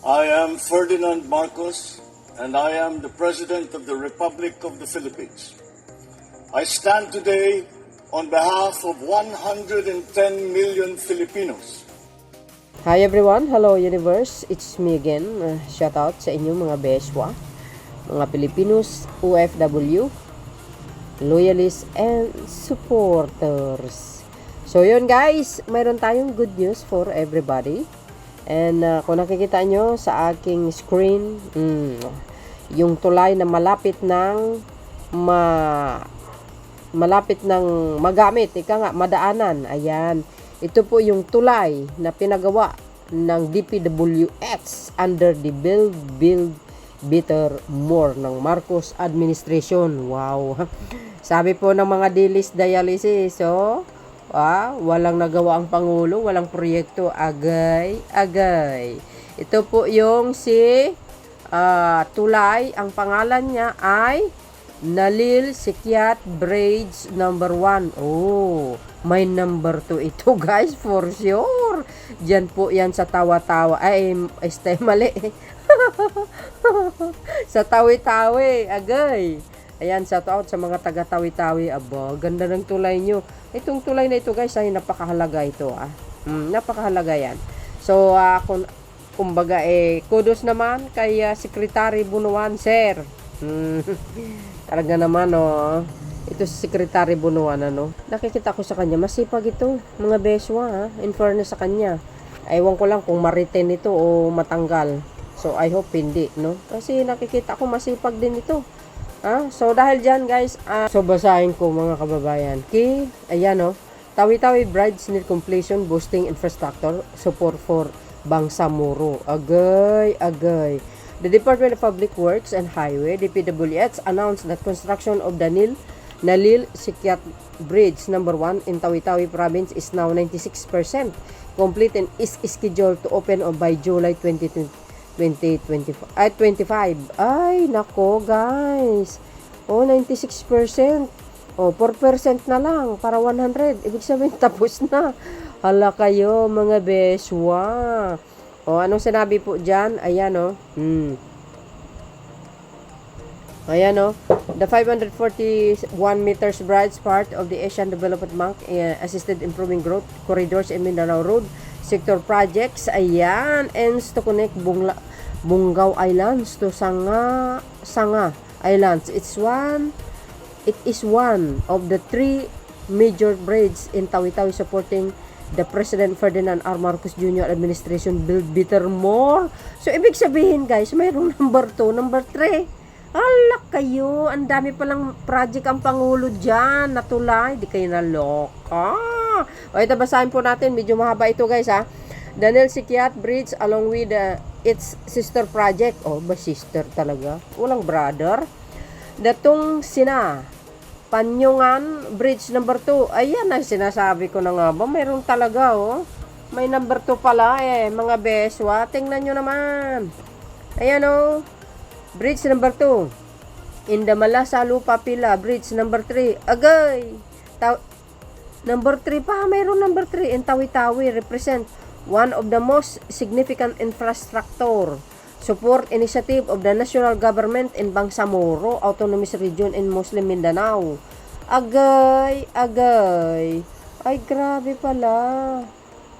I am Ferdinand Marcos, and I am the President of the Republic of the Philippines. I stand today on behalf of 110 million Filipinos. Hi everyone, hello universe, it's me again. Shout out sa inyo mga beswa, mga Pilipinos, OFW, loyalists, and supporters. So yun guys, mayroon tayong good news for everybody. And kung nakikita nyo sa aking screen, yung tulay na malapit ng magamit, ika nga, madaanan. Ayan. Ito po yung tulay na pinagawa ng DPWH under the Build Better More ng Marcos administration. Wow. Sabi po ng mga dialysis, so walang nagawa ang Pangulo, walang proyekto, agay. Ito po yung si tulay, ang pangalan niya ay Nalil Sikyat Bridge number 1. Oh, may number 2 ito guys, for sure. Diyan po yan sa Tawa-Tawa. Mali. Sa Tawi-Tawi, agay. Ayan, shout out sa mga taga Tawi-Tawi. Aba, ganda ng tulay nyo. Itong tulay na ito guys ay napakahalaga ito. Napakahalaga yan. So, kumbaga kudos naman kay Secretary Bunuan, sir. Talaga naman, ito si Secretary Bunuan, nakikita ko sa kanya, masipag ito, mga beswa, in fairness sa kanya. Ewan ko lang kung ma-retain ito o matanggal. So, I hope hindi, Kasi nakikita ko masipag din ito. So, dahil dyan, guys, so basahin ko mga kababayan. Ayan, Tawi-Tawi Bridge near completion, boosting infrastructure, support for Bangsamoro. Agay. The Department of Public Works and Highway, DPWH, announced that construction of the Nalil Sikyat Bridge number 1 in Tawi-Tawi Province is now 96% complete and is scheduled to open by July 2025. Ay, nako guys. 96%. 4% na lang para 100. Ibig sabihin tapos na. Hala kayo mga beswa. Anong sinabi po dyan? Ayan, Ayan, The 541 meters bridge part of the Asian Development Bank assisted improving growth corridors in Mindanao Road sector projects. Ayan, ends to connect Bungaw Islands to Sanga Islands. It is one of the 3 major bridges in Tawi-Tawi supporting the President Ferdinand R. Marcos Jr. administration Build Better More. So, ibig sabihin guys, mayroong number 2, number 3. Ala kayo, ang dami palang project ang Pangulo dyan, natulay, di kayo naloka. Ito basahin po natin, medyo mahaba ito guys Nalil Sikyat Bridge along with its sister project. Ba sister talaga? Walang brother. Datong Panyungan Bridge number 2. Ayan na, sinasabi ko na nga ba, mayroon talaga may number 2 pala mga beswa. Tingnan nyo naman. Ayan Bridge number 2 in the Malasalupa Pila. Bridge number 3. Agay. Number 3 pa, mayroon number 3 in Tawi-Tawi, represent one of the most significant infrastructure support initiative of the national government in Bangsamoro Autonomous Region in Muslim Mindanao. Agay. Ay, grabe pala.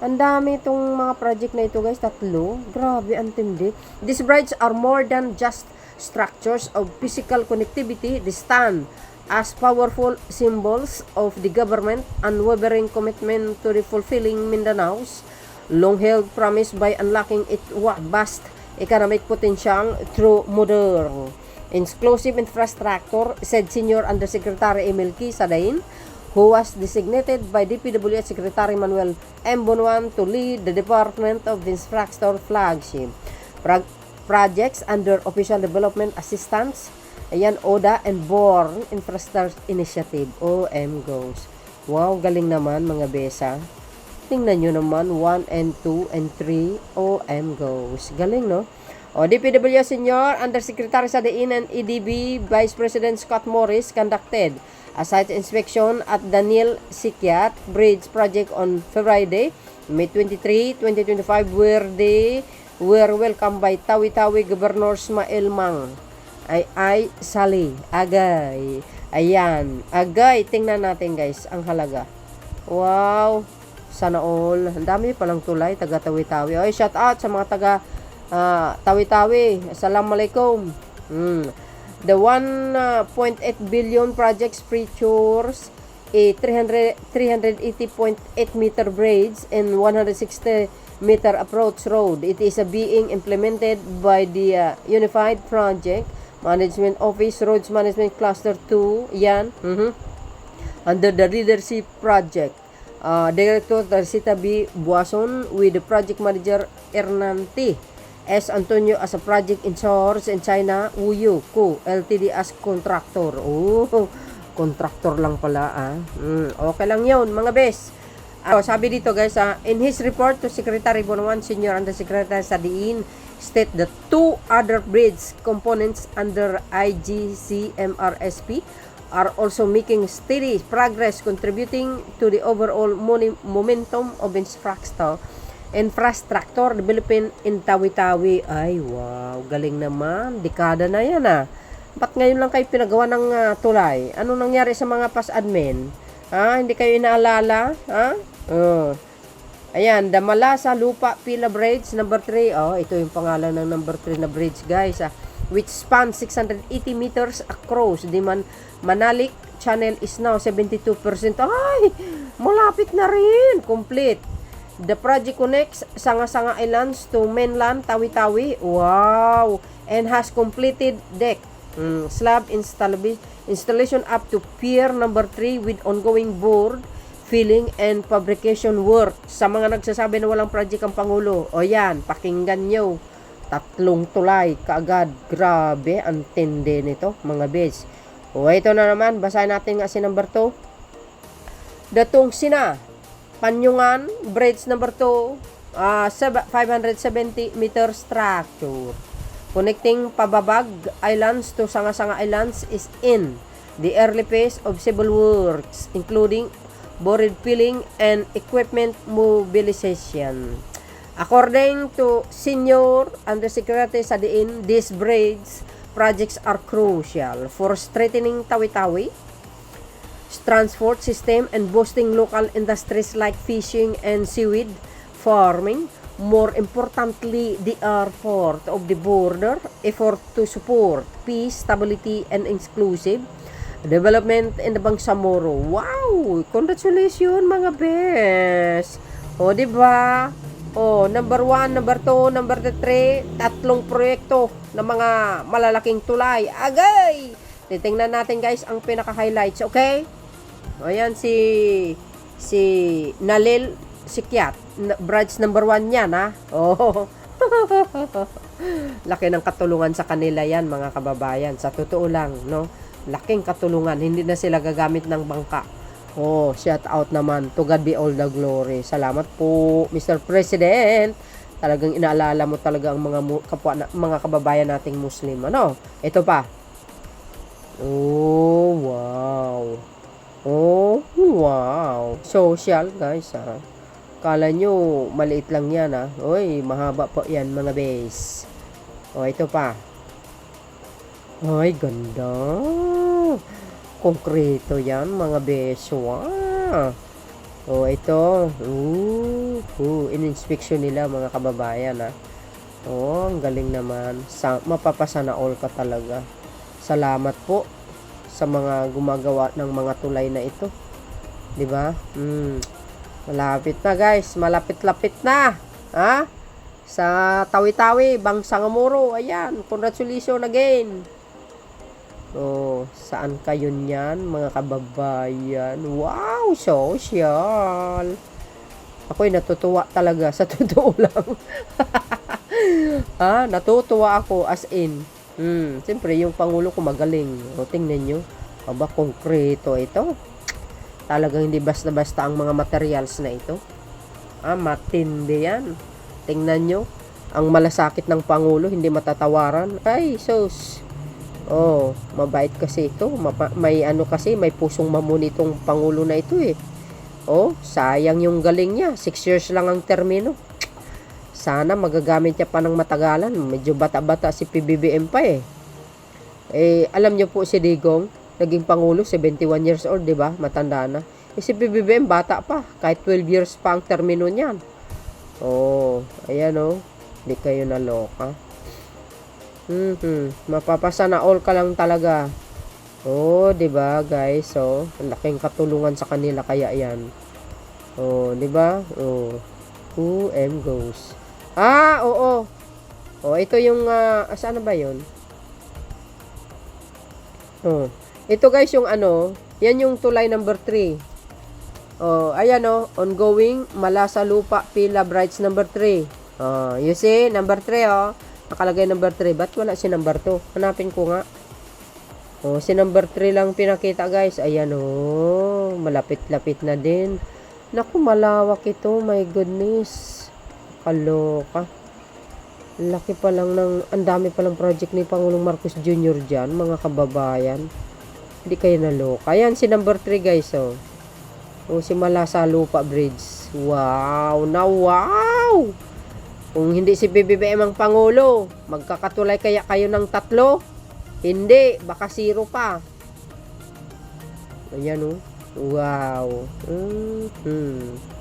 Ang dami itong mga project na ito guys, 3. Grabe, ang tindi. These bridges are more than just structures of physical connectivity. They stand as powerful symbols of the government unwavering commitment to the fulfilling Mindanao's long-held promise by unlocking its vast economic potential through modern inclusive infrastructure, said Senior Undersecretary Emil Sadain, who was designated by DPWH Secretary Manuel M. Bunuan to lead the Department of Infrastructure flagship projects under Official Development Assistance, ODA and Born Infrastructure Initiative, OMGOs. Wow, galing naman mga besa. Tingnan nyo naman, 1 and 2 and 3, OMGOs. Galing, DPW Senior Undersecretary Sadain and EDB Vice President Scott Morris conducted a site inspection at the Nalil Sikyat Bridge project on Friday, May 23, 2025, where they were welcomed by Tawi-Tawi Governor Ismail Mang. Ay Sali. Agay. Ayan. Agay. Tingnan natin guys ang halaga. Wow. Sana all. Ang dami palang tulay. Taga Tawi-Tawi. Oy, shout out sa mga taga Tawi-Tawi. Assalamualaikum. The 1.8 billion projects features a 380.8 meter bridge and 160 meter approach road. It is being implemented by the Unified Project Management Office Roads Management Cluster 2 yan under the leadership project. Director Teresita B. Buason with the project manager Hernante S. Antonio as a project in charge in China, Wuyu Ku Ltd as contractor. Contractor lang pala okay lang yun mga bes. Sabi dito guys, in his report to Secretary Bonawan Sr. and the Secretary Sadiin state that 2 other bridge components under IGCMRSP are also making steady progress contributing to the overall momentum of infrastructure development in Tawi-Tawi. Ay wow, galing naman, dekada na yan Ba't ngayon lang kayo pinagawa ng tulay? Ano nangyari sa mga past admin? Hindi kayo inaalala? Ayan, Damala sa Lupa Pila Bridge number 3. Ito yung pangalan ng number 3 na bridge guys. Which spans 680 meters across. The Manalik channel is now 72%. Ay, malapit na rin. Complete. The project connects Sanga-Sanga Islands to mainland Tawi-Tawi. Wow. And has completed deck. Slab installation up to pier number 3 with ongoing board, filling and fabrication work. Sa mga nagsasabi na walang project ang Pangulo, o yan, pakinggan nyo. 3 tulay kaagad. Grabe, ang tindi nito, mga bes. O ito na naman, basahin natin nga si number 2. Datong Sina, Panyungan, bridge number 2, 570 meter structure. Connecting Pababag Islands to Sanga-Sanga Islands is in the early phase of civil works, including board filling and equipment mobilization. According to Senior Undersecretary Sadiin, these bridge projects are crucial for strengthening Tawi-Tawi transport system and boosting local industries like fishing and seaweed farming. More importantly, they are part of the border effort to support peace, stability, and inclusive development in the Bangsamoro. Wow! Congratulations mga bes! O, diba? O, number 1, number 2, number 3, 3 proyekto ng mga malalaking tulay. Agay! Titingnan natin guys ang pinaka-highlights, okay? O, yan si Nalil Sikyat. Bridge number 1 yan, Laki ng katulungan sa kanila yan, mga kababayan. Sa totoo lang, no? Laking katulungan. Hindi na sila gagamit ng bangka. Shout out naman. To God be all the glory. Salamat po, Mr. President. Talagang inaalala mo talaga ang mga kababayan nating Muslim. Ito pa. Wow. Wow. Social, guys, Kala nyo, maliit lang yan, Uy, mahaba po yan, mga base. Ito pa. Ay, ganda. Konkreto yan, mga base. Wow. Ito. In-inspection nila, mga kababayan, ang galing naman. Mapapasana all ka talaga. Salamat po sa mga gumagawa ng mga tulay na ito. Diba? Malapit na guys, malapit-lapit na. Sa Tawi-Tawi, Bangsamoro. Ayan, congratulations again. Saan kayo niyan, mga kababayan? Wow, social. Ako'y natutuwa talaga, sa totoo lang. Natutuwa ako as in. Siyempre, yung Pangulo ko magaling. Tingnan nyo. Konkreto ito. Talagang hindi basta-basta ang mga materials na ito. Matindi yan. Tingnan nyo. Ang malasakit ng Pangulo, hindi matatawaran. Ay, sus. Mabait kasi ito. May pusong mamuni itong Pangulo na ito . Sayang yung galing niya. 6 years lang ang termino. Sana magagamit niya pa ng matagalan. Medyo bata-bata si PBBM pa eh. Alam niyo po si Digong, naging Pangulo, 71 years old, di ba? Matanda na. Si PBBM, bata pa. Kahit 12 years pa ang termino niyan. Ayan Hindi kayo naloka. Mapapasana all ka lang talaga. Di ba guys? Ang laking katulungan sa kanila kaya yan. Di ba? Who am goes. Oo. Ito yung saan ba 'yon? Ito guys yung yan yung tulay number 3. Ayan ongoing Malasa Lupa Pila Brights number 3. You see, number 3 nakalagay number 3. Ba't wala si number 2? Hanapin ko nga. Si number 3 lang pinakita guys. Ayan malapit-lapit na din. Naku, malawak ito. My goodness. Kaloka. Laki pa lang ang dami pa lang project ni Pangulong Marcos Jr. dyan, mga kababayan. Hindi kayo naloka. Ayan, si number 3 guys, si Malasa Lupa Bridge. Wow! Wow! Kung hindi si BBM ang Pangulo, magkakatulay kaya kayo ng 3? Hindi, baka 0 pa. Ayan Wow.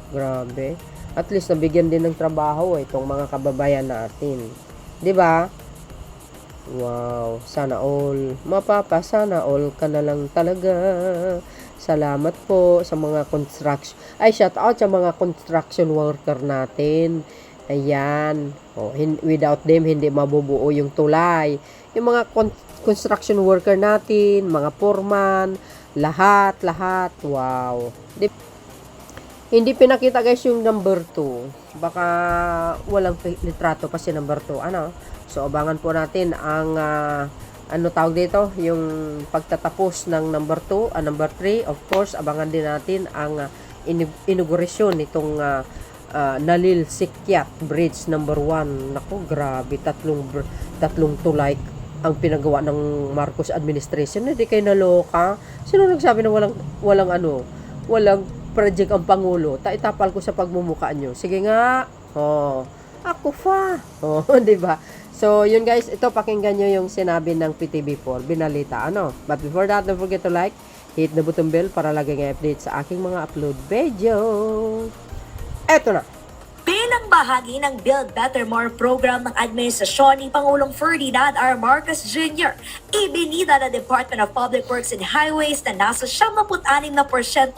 Grabe. At least nabigyan din ng trabaho itong mga kababayan natin. 'Di ba? Wow, sana all. Sana all ka na lang talaga. Salamat po sa mga construction. Shout out sa mga construction worker natin. Ayan. Without them, hindi mabubuo yung tulay. Yung mga construction worker natin, mga foreman, lahat. Wow. Hindi pinakita guys yung number 2. Baka walang litrato pa si number 2. So, abangan po natin ang tawag dito? Yung pagtatapos ng number 2, number 3. Of course, abangan din natin ang inauguration nitong Nalil Sikyat Bridge number 1. Naku, grabe. Tatlong tulay ang pinagawa ng Marcos administration. Hindi kayo naloka. Sino nagsabi na walang project ang Pangulo? Itapal ko sa pagmumukha nyo. Sige nga. Ako fa. Di ba? So, yun guys, ito pakinggan nyo yung sinabi ng PTV4, binalita, But before that, don't forget to like, hit the button bell para lagi nga update sa aking mga upload video. Eto na. Bilang bahagi ng Build Better More program ng administrasyon ni Pangulong Ferdinand R. Marcos Jr., ibinida ng Department of Public Works and Highways na nasa 76%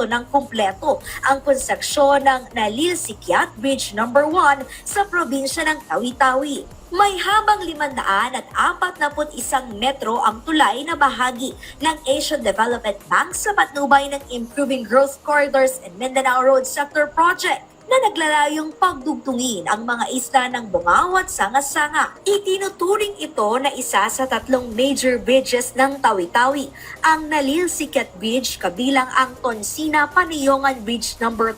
ng kumpleto ang konstruksyon ng Nalil Sikyat Bridge No. 1 sa probinsya ng Tawi-Tawi. May habang 541 metro ang tulay na bahagi ng Asian Development Bank sa patnubay ng Improving Growth Corridors and Mindanao Road Sector Project na naglalayong pagdugtungin ang mga isla ng Bungao at Sanga-Sanga. Itinuturing ito na isa sa 3 major bridges ng Tawi-Tawi, ang Nalil Sikyat Bridge kabilang ang Tonsina-Paniyongan Bridge No. 2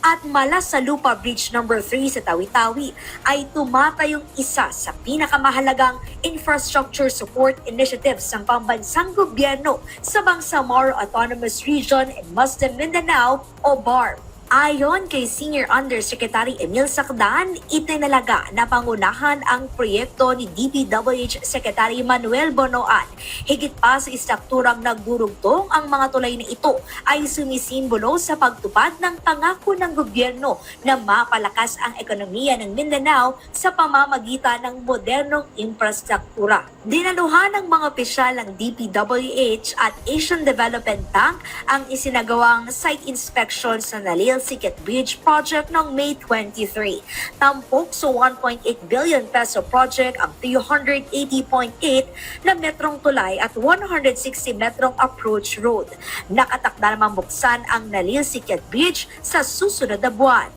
at Malasa Lupa Bridge No. 3 sa Tawi-Tawi ay tumatayong isa sa pinakamahalagang infrastructure support initiatives ng pambansang gobyerno sa Bangsamoro Autonomous Region and Muslim Mindanao o BARM. Ayon kay Senior Undersecretary Emil Sacdan, itinalaga na pangunahan ang proyekto ni DPWH Secretary Manuel Bonoan. Higit pa sa istrukturang nagdurugtong, ang mga tulay na ito ay sumisimbolo sa pagtupad ng pangako ng gobyerno na mapalakas ang ekonomiya ng Mindanao sa pamamagitan ng modernong infrastruktura. Dinaluhan ng mga opisyal ng DPWH at Asian Development Bank ang isinagawang site inspection sa Nalil Sikyat Bridge Project noong May 23. Tampok sa 1.8 billion peso project ang 380.8 na metrong tulay at 160 metrong approach road. Nakatakda namang buksan ang Nalil Sikyat Bridge sa susunod na buwan.